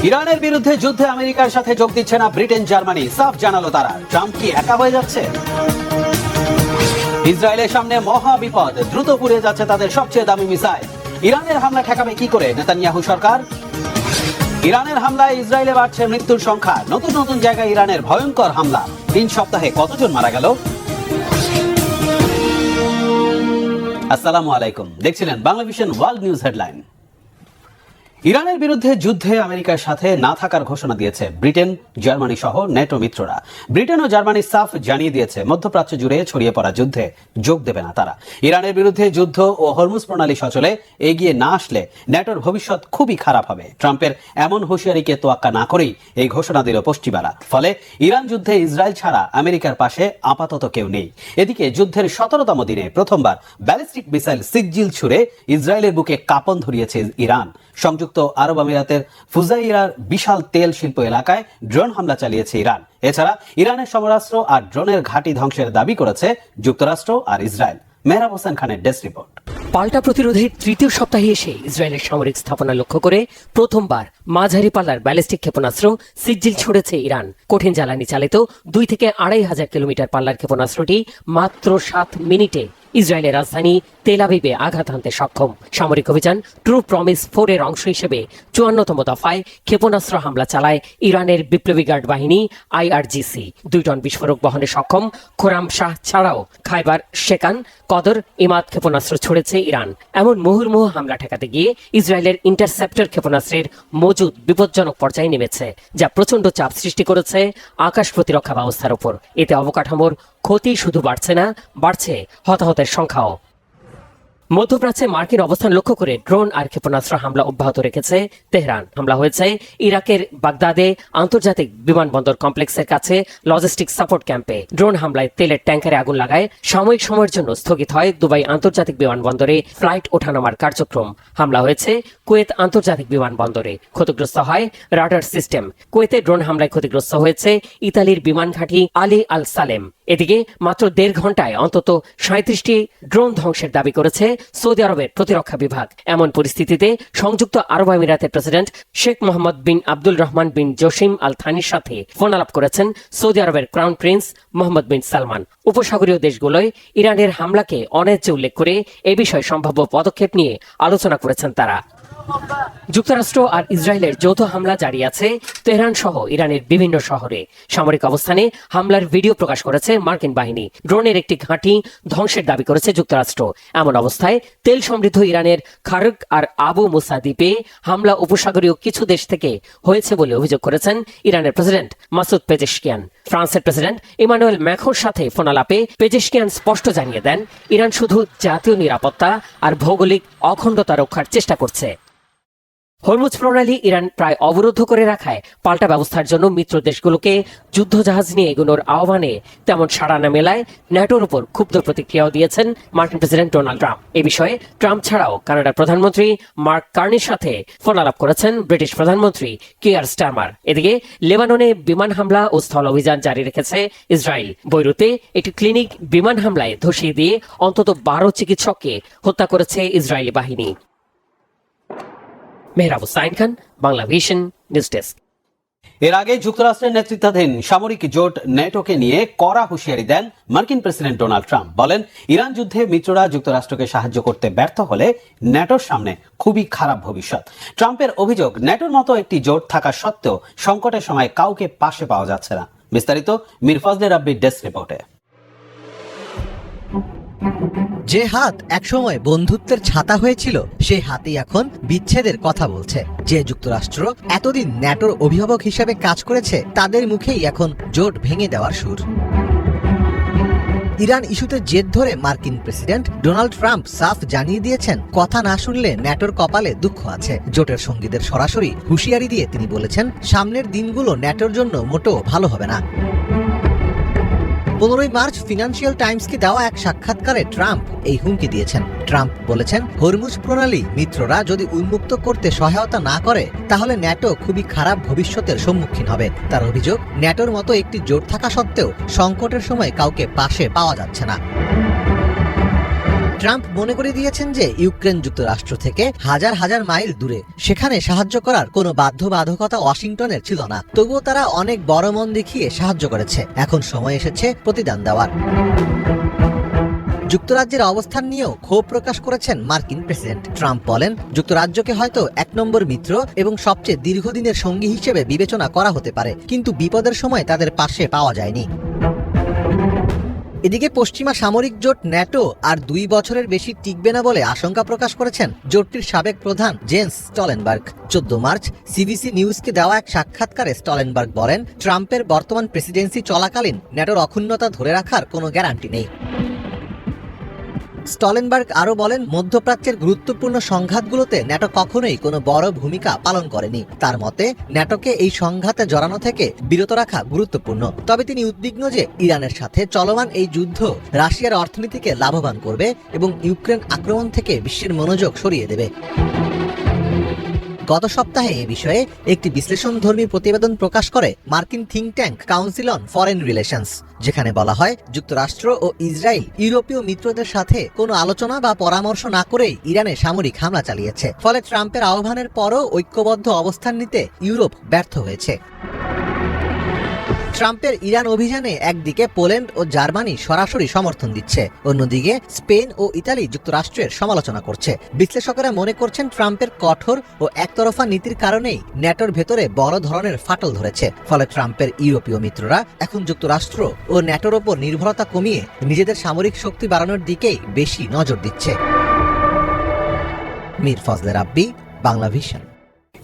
ইরানের বিরুদ্ধে যুদ্ধে আমেরিকার সাথে যোগ দিচ্ছে না ব্রিটেন জার্মানি, সাফ জানালো তারা। ট্রাম্প কি একা হয়ে যাচ্ছে? ইসরায়েলের সামনে মহা বিপদ, দ্রুত পুড়ে যাচ্ছে তাদের সবচেয়ে দামি মিসাইল। ইরানের হামলা ঠেকাবে কি করে নেতানিয়াহু সরকার? ইরানের হামলায় ইসরায়েলে বাড়ছে মৃত্যুর সংখ্যা, নতুন নতুন জায়গায় ইরানের ভয়ঙ্কর হামলা। 3 সপ্তাহে কতজন মারা গেল? আসসালামু আলাইকুম, দেখছিলেন বাংলাভিশন ওয়ার্ল্ড নিউজ হেডলাইন। ইরানের বিরুদ্ধে যুদ্ধে আমেরিকার সাথে না থাকার ঘোষণা দিয়েছে ব্রিটেন, জার্মানি সহ ন্যাটো মিত্ররা। ব্রিটেন ও জার্মানি সাফ জানিয়ে দিয়েছে মধ্যপ্রাচ্য জুড়ে ছড়িয়ে পড়া যুদ্ধে যোগ দেবে না তারা। ইরানের বিরুদ্ধে যুদ্ধ ও হরমুজ প্রণালী সচলে এগিয়ে না আসলে ন্যাটোর ভবিষ্যৎ খুবই খারাপ হবে। ট্রাম্পের এমন হুঁশিয়ারিকে তোয়াক্কা না করেই এই ঘোষণা দিল পশ্চিমারা। ফলে ইরান যুদ্ধে ইসরায়েল ছাড়া আমেরিকার পাশে আপাতত কেউ নেই। এদিকে যুদ্ধের 17তম দিনে প্রথমবার ব্যালিস্টিক মিসাইল সিকজিল ছুড়ে ইসরায়েলের বুকে কাঁপন ধরিয়েছে ইরান। সংযুক্ত আরব আমিরাতের ফুজাইরার বিশাল তেল শিল্প এলাকায় ড্রোন হামলা চালিয়েছে ইরান। এছাড়া ইরানের সমরাস্ত্র আর ড্রোনের ঘাঁটি ধ্বংসের দাবি করেছে যুক্তরাষ্ট্র আর ইসরায়েল। মেহরাব হোসেন খানের ডেস্ক রিপোর্ট। পাল্টা প্রতিরোধের তৃতীয় সপ্তাহে এসে ইসরায়েলের সামরিক স্থাপনা লক্ষ্য করে প্রথমবার মাঝারি পাল্লার ব্যালিস্টিক ক্ষেপণাস্ত্র সিকজিল ছুড়েছে ইরান। কঠিন জ্বালানি চালিত 2 থেকে 2,500 কিলোমিটার পাল্লার ক্ষেপণাস্ত্রটি মাত্র 7 মিনিটে ইসরায়েলের রাজধানী তেল আবিবে আঘাত হানতে সক্ষম। সামরিক অভিযান ট্রু প্রমিস 4 এর অংশ হিসেবে 54তম দফায় ক্ষেপণাস্ত্র হামলা চালায় ইরানের বিপ্লবী গার্ড বাহিনী IRGC। 2 টন বিস্ফোরক বহনে সক্ষম খোরাম শাহ ছাড়াও খাইবার শেকান, কদর, ইমাদ ক্ষেপণাস্ত্র ছুড়েছে ইরান। এমন মুহুর্মুহু হামলা ঠেকাতে গিয়ে ইসরায়েলের ইন্টারসেপ্টর ক্ষেপণাস্ত্রের মজুদ বিপজ্জনক পর্যায়ে নেমেছে, যা প্রচণ্ড চাপ সৃষ্টি করেছে আকাশ প্রতিরক্ষা ব্যবস্থার উপর। এতে অবকাঠামোর ক্ষতি শুধু বাড়ছে না, বাড়ছে হতাহতের সংখ্যাও। মধ্যপ্রাচ্যে মার্কিন অবস্থান লক্ষ্য করে ড্রোন আর ক্ষেপণাস্ত্র হামলা অব্যাহত রেখেছে তেহরান। হামলা হয়েছে ইরাকের বাগদাদে আন্তর্জাতিক বিমানবন্দর কমপ্লেক্সের কাছে লজিস্টিক সাপোর্ট ক্যাম্পে। ড্রোন হামলায় তেলের ট্যাঙ্কারে আগুন লাগায় সাময়িক সময়ের জন্য স্থগিত হয় দুবাই আন্তর্জাতিক বিমানবন্দরে ফ্লাইট ওঠানামার কার্যক্রম। হামলা হয়েছে কুয়েত আন্তর্জাতিক বিমানবন্দরে, ক্ষতিগ্রস্ত হয় রাডার সিস্টেম। কুয়েতে ড্রোন হামলায় ক্ষতিগ্রস্ত হয়েছে ইতালির বিমান ঘাঁটি আলী আল সালেম। এদিকে মাত্র 1.5 ঘন্টায় অন্তত 37টি ড্রোন ধ্বংসের দাবি করেছে সৌদি আরবের প্রতিরক্ষা বিভাগ। এমন পরিস্থিতিতে সংযুক্ত আরব আমিরাতের প্রেসিডেন্ট শেখ মোহাম্মদ বিন আব্দুল রহমান বিন জসিম আল থানির সাথে ফোন আলাপ করেছেন সৌদি আরবের ক্রাউন প্রিন্স মোহাম্মদ বিন সালমান। উপসাগরীয় দেশগুলোয় ইরানের হামলাকে অন্যায্য উল্লেখ করে এ বিষয়ে সম্ভাব্য পদক্ষেপ নিয়ে আলোচনা করেছেন তারা। যুক্তরাষ্ট্র আর ইসরায়েলের যৌথ হামলা জারি আছে তেহরান সহ ইরানের বিভিন্ন শহরে। সামরিক অবস্থানে হামলার ভিডিও প্রকাশ করেছে মার্কিন বাহিনী। ড্রোনের একটি ঘাঁটি ধ্বংসের দাবি করেছে যুক্তরাষ্ট্র। এমন অবস্থায় তেল সমৃদ্ধ ইরানের খারক আর আবু মুসা দ্বীপে হামলা উপসাগরীয় কিছু দেশ থেকে হয়েছে বলে অভিযোগ করেছেন ইরানের প্রেসিডেন্ট মাসুদ পেজেশকিয়ান। ফ্রান্সের প্রেসিডেন্ট ইমানুয়েল ম্যাক্রোর সাথে ফোনালাপে পেজেশকিয়ান স্পষ্ট জানিয়ে দেন, ইরান শুধু জাতীয় নিরাপত্তা আর ভৌগোলিক অখণ্ডতা রক্ষার চেষ্টা করছে। হরমুজ প্রণালী ইরান প্রায় অবরুদ্ধ করে রাখায় পাল্টা ব্যবস্থার জন্য মিত্র দেশগুলোকে যুদ্ধজাহাজ নিয়ে এগোনোর আহ্বানে তেমন সাড়া না মেলায় ন্যাটোর উপর ক্ষুব্ধ প্রতিক্রিয়াও দিয়েছেন মার্কিন প্রেসিডেন্ট ডোনাল্ড ট্রাম্প। এ বিষয়ে ট্রাম্প ছাড়াও কানাডার প্রধানমন্ত্রী মার্ক কার্নির সাথে ফোন আলাপ করেছেন ব্রিটিশ প্রধানমন্ত্রী কিয়ার স্টারমার। এদিকে লেবাননে বিমান হামলা ও স্থল অভিযান জারি রেখেছে ইসরায়েল। বৈরুতে একটি ক্লিনিক বিমান হামলায় ধসিয়ে দিয়ে অন্তত 12 চিকিৎসককে হত্যা করেছে ইসরায়েলি বাহিনী। Mehrab Hossain Khan, Banglavision news desk. এর আগে যুক্তরাষ্ট্রের নেতৃত্বাধীন সামরিক জোট ন্যাটোকে নিয়ে কড়া হুঁশিয়ারি দেন মার্কিন প্রেসিডেন্ট ডোনাল্ড ট্রাম্প। বলেন, ইরান যুদ্ধে মিত্ররা যুক্তরাষ্ট্রকে সাহায্য করতে ব্যর্থ হলে ন্যাটোর সামনে খুবই খারাপ ভবিষ্যৎ। ট্রাম্পের অভিযোগ, ন্যাটোর মতো একটি জোট থাকা সত্ত্বেও সংকটের সময় কাউকে পাশে পাওয়া যাচ্ছে না। বিস্তারিত মীর ফজলে রাব্বির ডেস্ক রিপোর্টে। যে হাত একসময় বন্ধুত্বের ছাতা হয়েছিল, সেই হাতই এখন বিচ্ছেদের কথা বলছে। যে যুক্তরাষ্ট্র এতদিন ন্যাটোর অভিভাবক হিসেবে কাজ করেছে, তাদের মুখেই এখন জোট ভেঙে দেওয়ার সুর। ইরান ইস্যুতে জেদ ধরে মার্কিন প্রেসিডেন্ট ডোনাল্ড ট্রাম্প সাফ জানিয়ে দিয়েছেন, কথা না শুনলে ন্যাটোর কপালে দুঃখ আছে। জোটের সঙ্গীদের সরাসরি হুঁশিয়ারি দিয়ে তিনি বলেছেন, সামনের দিনগুলো ন্যাটোর জন্য মোটেও ভালো হবে না। 15 মার্চ ফিনান্সিয়াল টাইমসকে দেওয়া এক সাক্ষাৎকারে ট্রাম্প এই হুমকি দিয়েছেন। ট্রাম্প বলেছেন, হরমুজ প্রণালী মিত্ররা যদি উন্মুক্ত করতে সহায়তা না করে, তাহলে ন্যাটো খুবই খারাপ ভবিষ্যতের সম্মুখীন হবে। তার অভিযোগ, ন্যাটোর মতো একটি জোট থাকা সত্ত্বেও সংকটের সময় কাউকে পাশে পাওয়া যাচ্ছে না। ট্রাম্প মনে করে দিয়েছেন যে ইউক্রেন যুক্তরাষ্ট্র থেকে হাজার হাজার মাইল দূরে, সেখানে সাহায্য করার কোনো বাধ্যবাধকতা ওয়াশিংটনের ছিল না। তবুও তারা অনেক বড় মন দেখিয়ে সাহায্য করেছে। এখন সময় এসেছে প্রতিদান দেওয়ার। যুক্তরাজ্যের অবস্থান নিয়েও ক্ষোভ প্রকাশ করেছেন মার্কিন প্রেসিডেন্ট। ট্রাম্প বলেন, যুক্তরাজ্যকে হয়তো ১ নম্বর মিত্র এবং সবচেয়ে দীর্ঘদিনের সঙ্গী হিসেবে বিবেচনা করা হতে পারে, কিন্তু বিপদের সময় তাদের পাশে পাওয়া যায়নি। এদিকে পশ্চিমা সামরিক জোট ন্যাটো আর 2 বছরের বেশি টিকবে না বলে আশঙ্কা প্রকাশ করেছেন জোটটির সাবেক প্রধান জেন্স স্টলটেনবার্গ। 14 মার্চ সিবিসি নিউজকে দেওয়া এক সাক্ষাৎকারে স্টলটেনবার্গ বলেন, ট্রাম্পের বর্তমান প্রেসিডেন্সি চলাকালীন ন্যাটোর অক্ষুণ্ণতা ধরে রাখার কোনো গ্যারান্টি নেই। স্টলটেনবার্গ আরও বলেন, মধ্যপ্রাচ্যের গুরুত্বপূর্ণ সংঘাতগুলোতে ন্যাটো কখনোই কোনো বড় ভূমিকা পালন করেনি। তার মতে ন্যাটোকে এই সংঘাতে জড়ানো থেকে বিরত রাখা গুরুত্বপূর্ণ। তবে তিনি উদ্বিগ্ন যে ইরানের সাথে চলমান এই যুদ্ধ রাশিয়ার অর্থনীতিকে লাভবান করবে এবং ইউক্রেন আক্রমণ থেকে বিশ্বের মনোযোগ সরিয়ে দেবে। গত সপ্তাহে এ বিষয়ে একটি বিশ্লেষণধর্মী প্রতিবেদন প্রকাশ করে মার্কিন think tank council on foreign relations, যেখানে বলা হয় যুক্তরাষ্ট্র ও ইসরায়েল ইউরোপীয় মিত্রদের সাথে কোনো আলোচনা বা পরামর্শ না করেই ইরানে সামরিক হামলা চালিয়েছে। ফলে ট্রাম্পের আহ্বানের পরও ঐক্যবদ্ধ অবস্থান নিতে ইউরোপ ব্যর্থ হয়েছে। ট্রাম্পের ইরান অভিযানে একদিকে পোল্যান্ড ও জার্মানি সরাসরি সমর্থন দিচ্ছে, অন্যদিকে স্পেন ও ইতালি যুক্তরাষ্ট্রের সমালোচনা করছে। বিশ্লেষকেরা মনে করছেন ট্রাম্পের কঠোর ও একতরফা নীতির কারণেই ন্যাটোর ভেতরে বড় ধরনের ফাটল ধরেছে। ফলে ট্রাম্পের ইউরোপীয় মিত্ররা এখন যুক্তরাষ্ট্র ও ন্যাটোর ওপর নির্ভরতা কমিয়ে নিজেদের সামরিক শক্তি বাড়ানোর দিকেই বেশি নজর দিচ্ছে। মীর ফজলে রাব্বি, বাংলা ভিশন।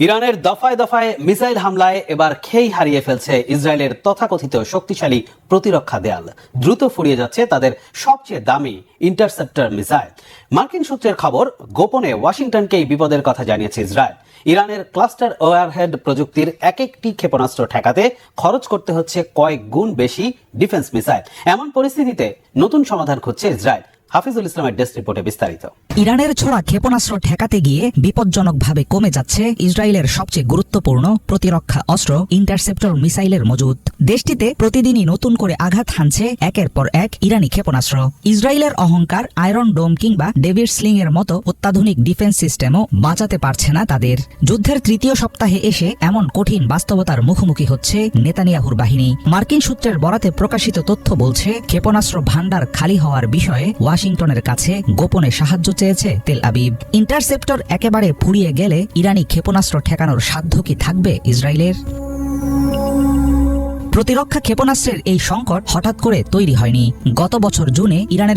ইরানের দফায় দফায় মিসাইল হামলায় এবার খেই হারিয়ে ফেলছে ইসরায়েলের তথাকথিত শক্তিশালী প্রতিরক্ষা দেয়াল। দ্রুত ফুরিয়ে যাচ্ছে তাদের সবচেয়ে দামি ইন্টারসেপ্টর মিসাইল। মার্কিন সূত্রের খবর, গোপনে ওয়াশিংটনকেই বিপদের কথা জানিয়েছে ইসরায়েল। ইরানের ক্লাস্টার ওয়ারহেড প্রযুক্তির এক একটি ক্ষেপণাস্ত্র ঠেকাতে খরচ করতে হচ্ছে কয়েক গুণ বেশি ডিফেন্স মিসাইল। এমন পরিস্থিতিতে নতুন সমাধান খুঁজছে ইসরায়েল। হাফিজুল ইসলামের ডেস্ক রিপোর্টে বিস্তারিত। ইরানের ছোড়া ক্ষেপণাস্ত্র ঠেকাতে গিয়ে বিপজ্জনকভাবে কমে যাচ্ছে ইসরায়েলের সবচেয়ে গুরুত্বপূর্ণ প্রতিরক্ষা অস্ত্র ইন্টারসেপ্টর মিসাইলের মজুদ। দেশটিতে প্রতিদিনই নতুন করে আঘাত হানছে একের পর এক ইরানি ক্ষেপণাস্ত্র। ইসরায়েলের অহংকার আয়রন ডোম কিংবা ডেভিড স্লিং এর মতো অত্যাধুনিক ডিফেন্স সিস্টেমও বাঁচাতে পারছে না তাদের। যুদ্ধের তৃতীয় সপ্তাহে এসে এমন কঠিন বাস্তবতার মুখোমুখি হচ্ছে নেতানিয়াহুর বাহিনী। মার্কিন সূত্রের বরাতে প্রকাশিত তথ্য বলছে, ক্ষেপণাস্ত্র ভান্ডার খালি হওয়ার বিষয়ে ওয়াশিংটনের কাছে গোপনে সাহায্য চেয়েছে তেল আবিব। ইন্টারসেপ্টর একেবারে ফুরিয়ে গেলে ইরানি ক্ষেপণাস্ত্র ঠেকানোর সাধ্য কি থাকবে ইসরায়েলের? প্রতিরক্ষা ক্ষেপণাস্ত্রের এই সংকট হঠাৎ করে তৈরি হয়নি। গত বছর জুনে ইরানের